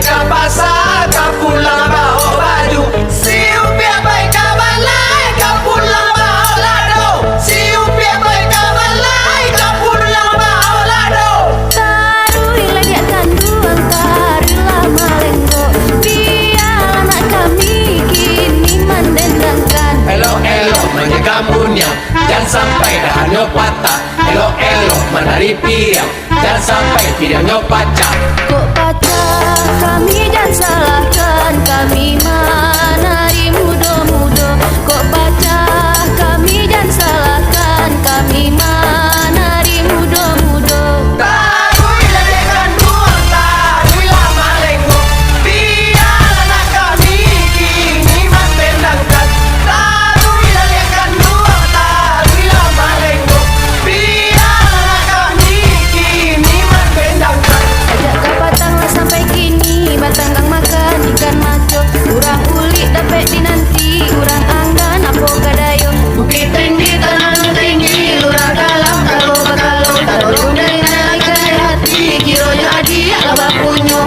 ke pasar, kau pulang bawa baju. Siup biar baik ke balai, kau pulang bawa lado. Siup biar baik ke balai, kau pulang bawa lado. Taruhlah dia kanduan, taruhlah malenggo. Biar anak kami kini mendendangkan. Elok-elok menjaga punya, jangan sampai dahannya patah. Elok-elok menari piriang, jangan sampai piriangnya pecah. Kok pecah kami dan salahkan, kami menari muda-muda. Kok pecah kami dan salahkan, kami menari muda-muda. Taruhlah dia kanduan, taruhlah malenggo. Biar anak kami kini mendendangkan. Taruhlah dia kanduan, taruhlah malenggo. Biar anak kami kini mendendangkan. Ajak ke patanglah sampai kini, batanggang makan ikan maco. Urang ulik dapat dinanti, urang anggan apa kadayo. Bukit tinggi, tanah tinggi, lurah dalam kalau bakalo. Taruh dari ikan hati, kironya adik lah punya.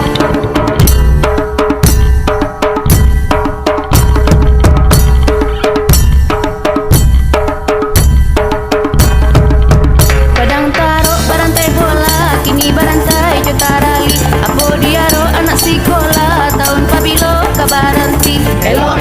Padang tarok barantai bola, kini barantai jotarali. Apo diaro anak sekolah, tahun pabilo kabaranti. Elok